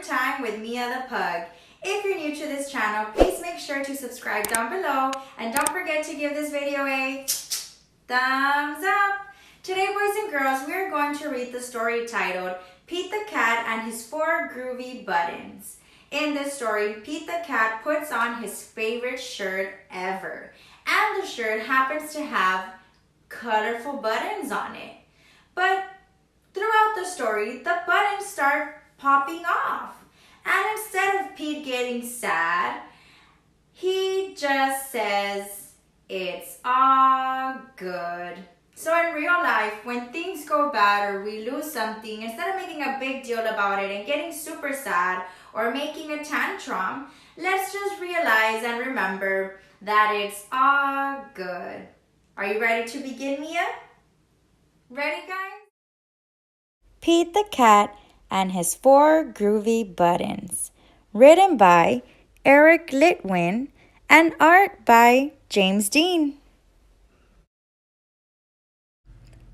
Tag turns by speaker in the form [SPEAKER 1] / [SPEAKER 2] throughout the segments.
[SPEAKER 1] story time with Mia the Pug. If you're new to this channel, please make sure to subscribe down below and don't forget to give this video a thumbs up. Today, boys and girls, we are going to read the story titled Pete the Cat and His 4 Groovy Buttons. In this story, Pete the Cat puts on his favorite shirt ever, and the shirt happens to have colorful buttons on it. But throughout the story, the buttons start popping off. And instead of Pete getting sad, he just says, "It's all good." So in real life, when things go bad or we lose something, instead of making a big deal about it and getting super sad or making a tantrum, let's just realize and remember that it's all good. Are you ready to begin, Mia? Ready, guys? Pete the Cat and His 4 Groovy Buttons. Written by Litwin and art by James Dean.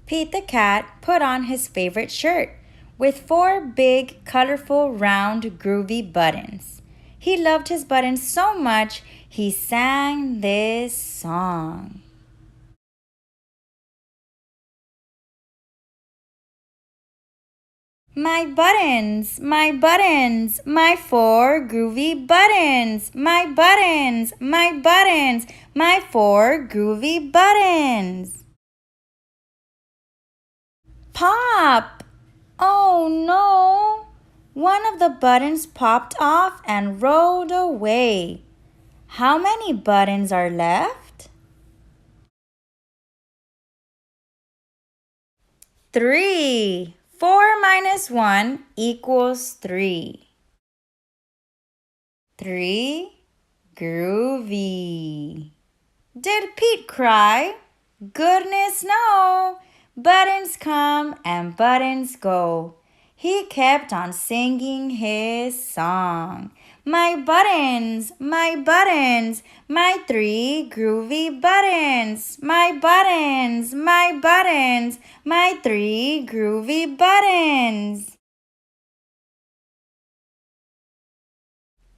[SPEAKER 1] Pete the Cat put on his favorite shirt with 4 big, colorful, round, groovy buttons. He loved his buttons so much, he sang this song. My buttons, my 4 groovy buttons. My buttons, my 4 groovy buttons. Pop! Oh no! One of the buttons popped off and rolled away. How many buttons are left? 3. 4 minus 1 equals 3. 3. Groovy. Did Pete cry? Goodness no! Buttons come and buttons go. He kept on singing his song. My buttons, my 3 groovy buttons. My buttons, my 3 groovy buttons.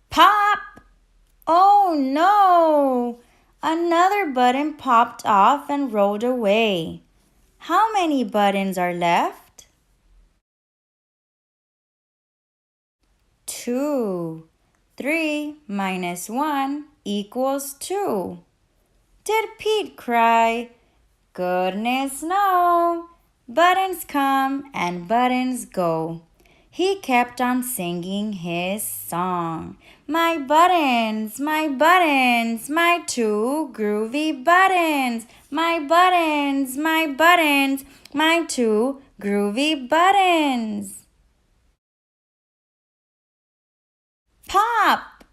[SPEAKER 1] Pop! Oh no! Another button popped off and rolled away. How many buttons are left? 2. 3 minus 1 equals 2. Did Pete cry? Goodness no! Buttons come and buttons go. He kept on singing his song. My buttons, my 2 groovy buttons. My buttons, my 2 groovy buttons. Pop!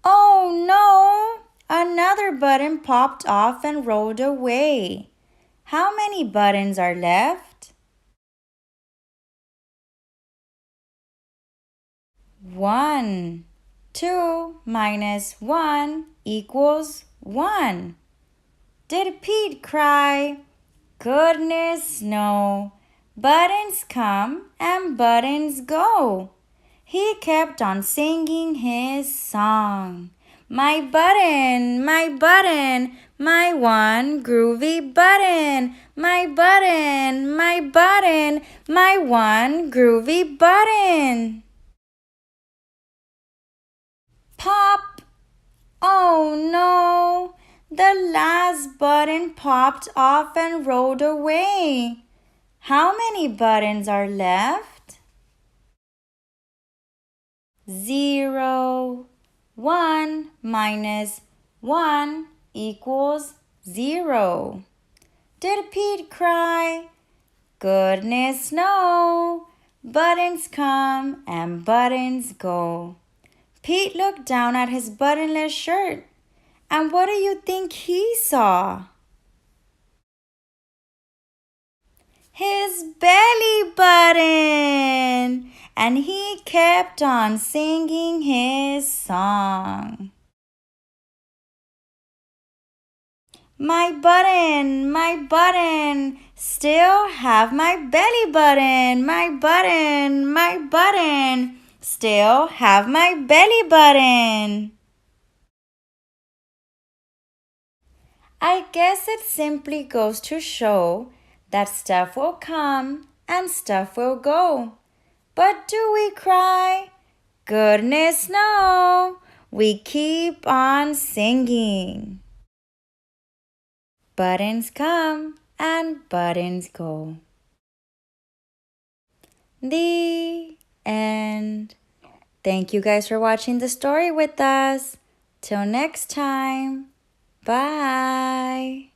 [SPEAKER 1] Oh no! Another button popped off and rolled away. How many buttons are left? 1. 2 minus 1 equals 1. Did Pete cry? Goodness no. Buttons come and buttons go. He kept on singing his song. My button, my 1 groovy button. My button, my 1 groovy button. Pop! Oh no! The last button popped off and rolled away. How many buttons are left? 0. 1 minus 1 equals 0. Did Pete cry? Goodness no. Buttons come and buttons go. Pete looked down at his buttonless shirt, and what do you think he saw? His belly button! And he kept on singing his song. My button, still have my belly button. My button, still have my belly button. I guess it simply goes to show that stuff will come and stuff will go. But do we cry? Goodness no. We keep on singing. Buttons come and buttons go. The end. Thank you guys for watching the story with us. Till next time. Bye.